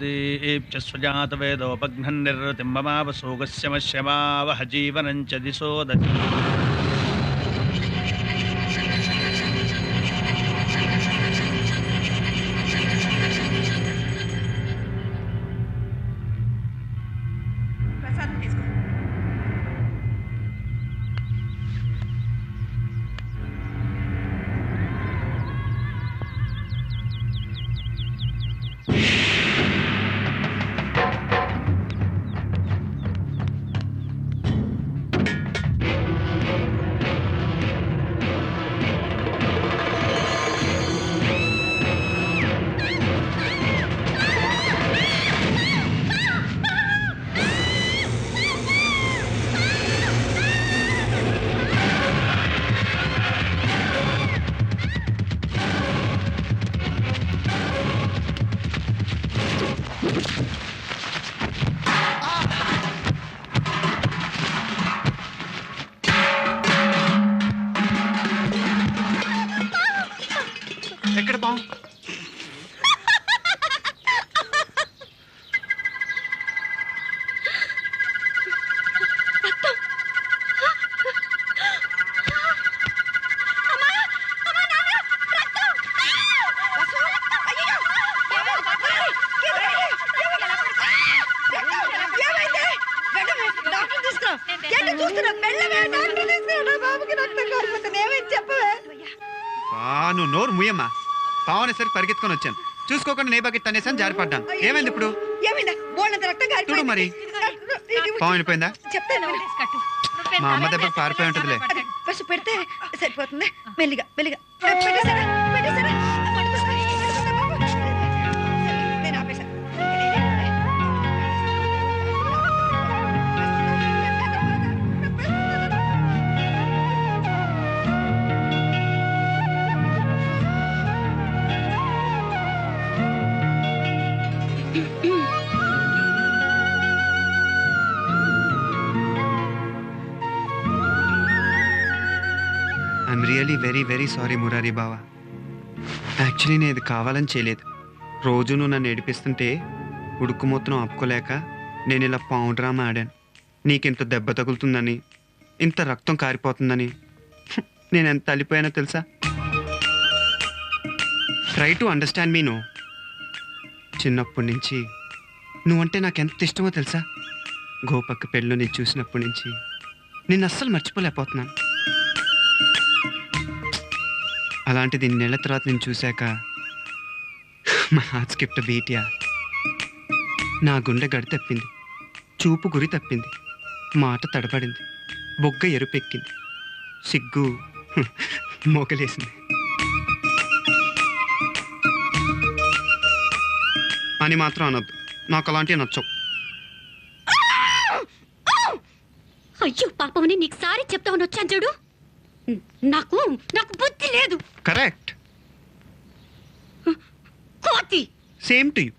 దీప్స్వజాతవేదోపఘ్నన్నిర్తింబమావసోగస్యమశ్యమావహ జీవనం చ దిశో దశ. ప్రసాదం తీసుకో. ఎక్కడ పావు? నువ్వు నోరు ముయ్యమ్మా. పావనేసరికి పరిగెత్తుకొని వచ్చాను, చూసుకోకుండా నీ బకెట్ తనేసాను, జారిపడ్డాను. ఏమైంది ఇప్పుడు? చూడు మరి, పావు వెళ్ళిపోయిందా? చెప్తాను. మా అమ్మ దెబ్బకి పారిపోయి ఉంటుందిలే. ఫస్ట్ పెడితే సరిపోతుంది. మెల్లిగా మెల్లిగా పెట్టేసారా? పెట్టేసారా? నేను ఆపేసా. I'm really very very sorry Murari బావా. యాక్చువల్లీ నేను ఇది కావాలని చేయలేదు. రోజు నువ్వు నన్ను ఏడిపిస్తుంటే ఉడుకు మొత్తం ఆపుకోలేక నేను ఇలా పావు డ్రామా ఆడాను. నీకింత దెబ్బ తగులుతుందని, ఇంత రక్తం కారిపోతుందని నేను ఎంత అలిపోయానో తెలుసా? Try to understand me. No, చిన్నప్పటి నుంచి నువ్వంటే నాకు ఎంత ఇష్టమో తెలుసా? గోపక్క పెళ్ళి నేను చూసినప్పటి నుంచి నిన్ను అస్సలు మర్చిపోలేకపోతున్నాను. అలాంటిది నెల తర్వాత నేను చూశాక మా హార్ట్ స్కిప్ట్ బీటియా. నా గుండె గడి తప్పింది, చూపు గురి తప్పింది, మాట తడబడింది, బొగ్గ ఎరుపెక్కింది, సిగ్గు మోకలేసింది అని మాత్రం అనొద్దు. నాకు అలాంటివి నచ్చవు. అయ్యో పాపమని నీకు సారీ చెప్తామని వచ్చాను చూడు. నాకు నాకు బుద్ధి లేదు. కరెక్ట్. కోతి సేమ్ టు యూ.